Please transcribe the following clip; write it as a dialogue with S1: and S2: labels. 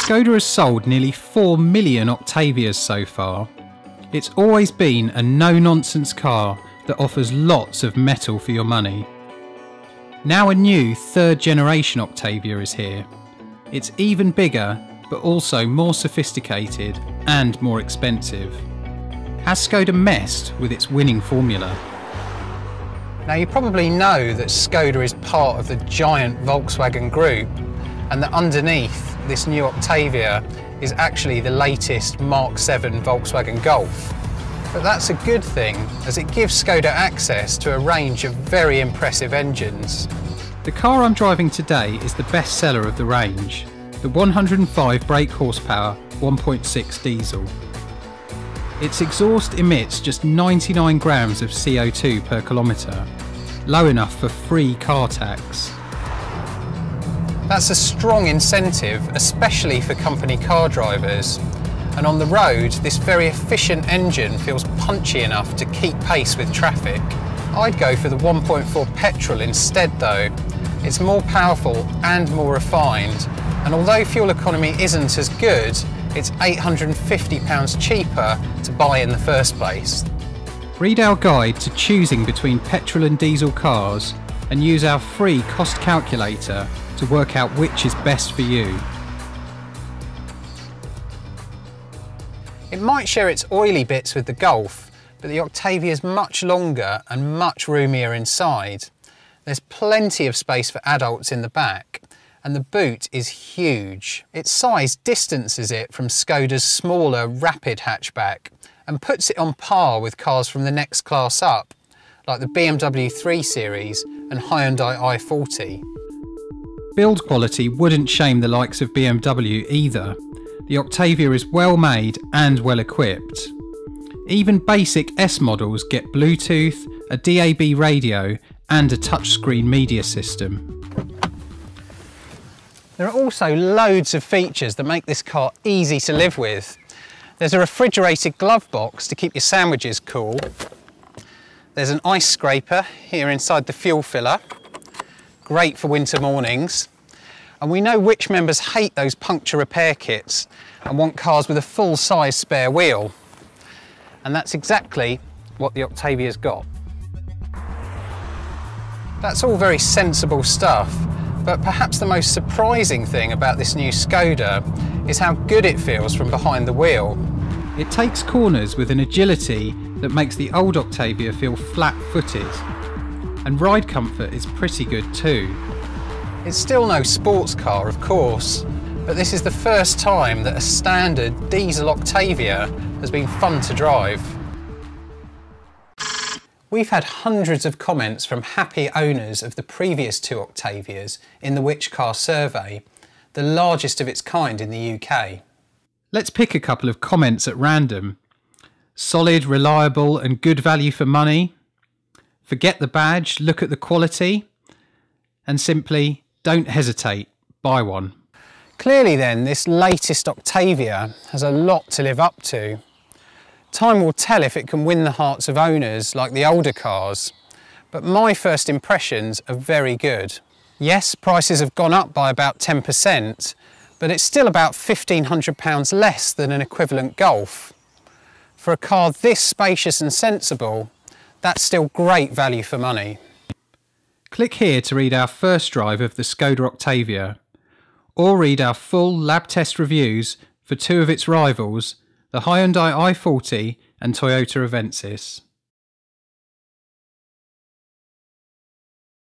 S1: Skoda has sold nearly 4 million Octavias so far. It's always been a no-nonsense car that offers lots of metal for your money. Now a new third generation Octavia is here. It's even bigger, but also more sophisticated and more expensive. Has Skoda messed with its winning formula?
S2: Now you probably know that Skoda is part of the giant Volkswagen group, and that underneath this new Octavia is actually the latest Mark 7 Volkswagen Golf. But that's a good thing, as it gives Skoda access to a range of very impressive engines.
S1: The car I'm driving today is the best seller of the range, the 105 brake horsepower 1.6 diesel. Its exhaust emits just 99 grams of CO2 per kilometre, low enough for free car tax.
S2: That's a strong incentive, especially for company car drivers. And on the road, this very efficient engine feels punchy enough to keep pace with traffic. I'd go for the 1.4 petrol instead though. It's more powerful and more refined, and although fuel economy isn't as good, it's £850 cheaper to buy in the first place.
S1: Read our guide to choosing between petrol and diesel cars and use our free cost calculator to work out which is best for you.
S2: It might share its oily bits with the Golf, but the Octavia is much longer and much roomier inside. There's plenty of space for adults in the back, and the boot is huge. Its size distances it from Skoda's smaller Rapid hatchback and puts it on par with cars from the next class up, like the BMW 3 Series and Hyundai i40.
S1: Build quality wouldn't shame the likes of BMW either. The Octavia is well made and well equipped. Even basic S models get Bluetooth, a DAB radio and a touchscreen media system.
S2: There are also loads of features that make this car easy to live with. There's a refrigerated glove box to keep your sandwiches cool. There's an ice scraper here inside the fuel filler, great for winter mornings. And we know which members hate those puncture repair kits and want cars with a full-size spare wheel. And that's exactly what the Octavia's got. That's all very sensible stuff, but perhaps the most surprising thing about this new Skoda is how good it feels from behind the wheel.
S1: It takes corners with an agility that makes the old Octavia feel flat-footed, and ride comfort is pretty good too.
S2: It's still no sports car, of course, but this is the first time that a standard diesel Octavia has been fun to drive. We've had hundreds of comments from happy owners of the previous two Octavias in the Which Car survey, the largest of its kind in the UK.
S1: Let's pick a couple of comments at random. Solid, reliable and good value for money. Forget the badge, look at the quality. And simply, don't hesitate, buy one.
S2: Clearly then, this latest Octavia has a lot to live up to. Time will tell if it can win the hearts of owners like the older cars, but my first impressions are very good. Yes, prices have gone up by about 10%, but it's still about £1,500 less than an equivalent Golf. For a car this spacious and sensible, that's still great value for money.
S1: Click here to read our first drive of the Skoda Octavia, or read our full lab test reviews for two of its rivals, the Hyundai i40 and Toyota Avensis.